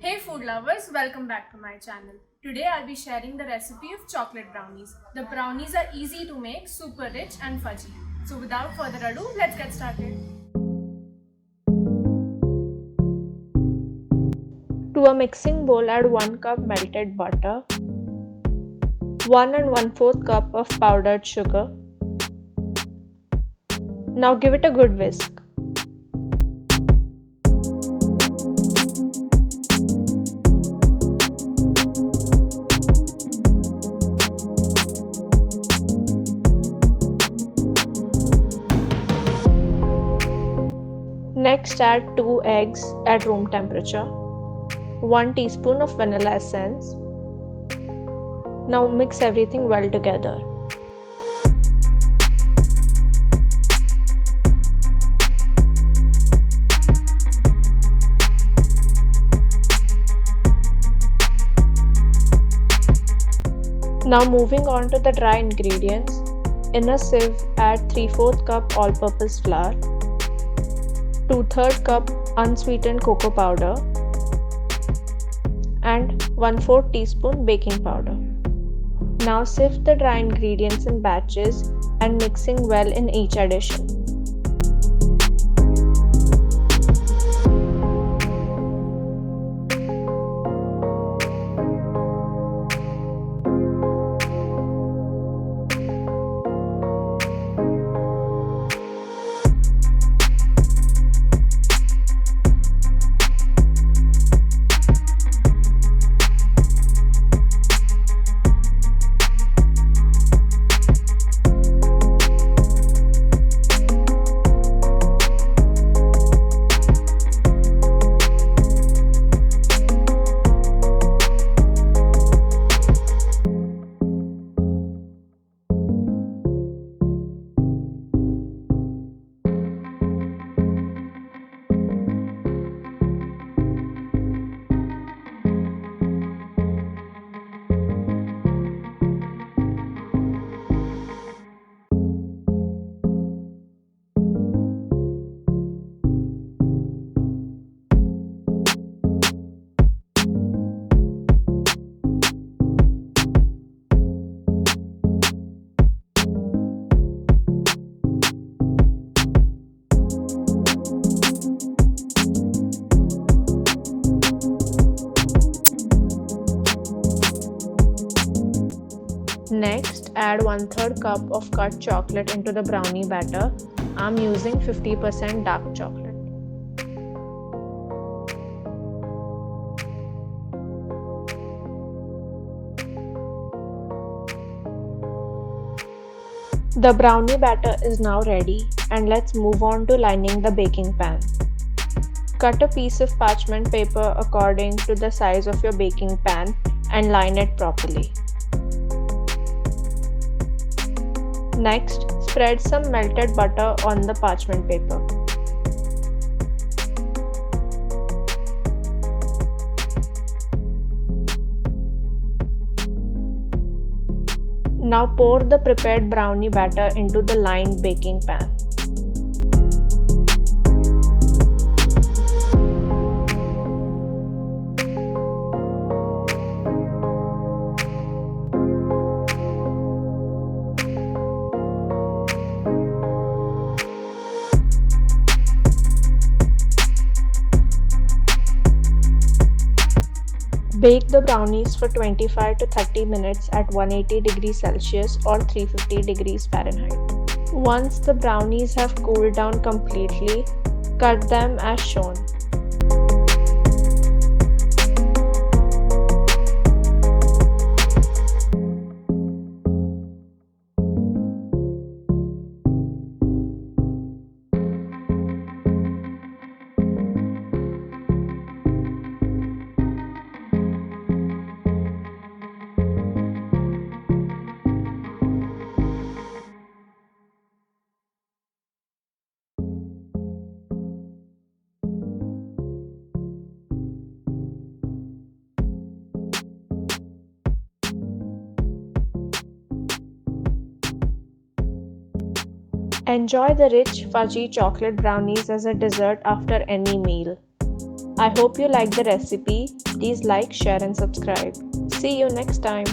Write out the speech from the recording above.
Hey food lovers, welcome back to my channel. Today I'll be sharing the recipe of chocolate brownies. The brownies are easy to make, super rich and fudgy. So without further ado, let's get started. To a mixing bowl, add 1 cup melted butter, 1 and 1/4 cup of powdered sugar. Now give it a good whisk. Next, add 2 eggs at room temperature, 1 teaspoon of vanilla essence. Now mix everything well together. Now moving on to the dry ingredients. In a sieve, add 3/4 cup all-purpose flour, 2/3 cup unsweetened cocoa powder, and 1/4 teaspoon baking powder. Now sift the dry ingredients in batches and mixing well in each addition. Next, add 1/3 cup of cut chocolate into the brownie batter. I'm using 50% dark chocolate. The brownie batter is now ready, and let's move on to lining the baking pan. Cut a piece of parchment paper according to the size of your baking pan and line it properly. Next, spread some melted butter on the parchment paper. Now pour the prepared brownie batter into the lined baking pan. Bake the brownies for 25 to 30 minutes at 180 degrees Celsius or 350 degrees Fahrenheit. Once the brownies have cooled down completely, cut them as shown. Enjoy the rich, fudgy chocolate brownies as a dessert after any meal. I hope you like the recipe. Please like, share and subscribe. See you next time.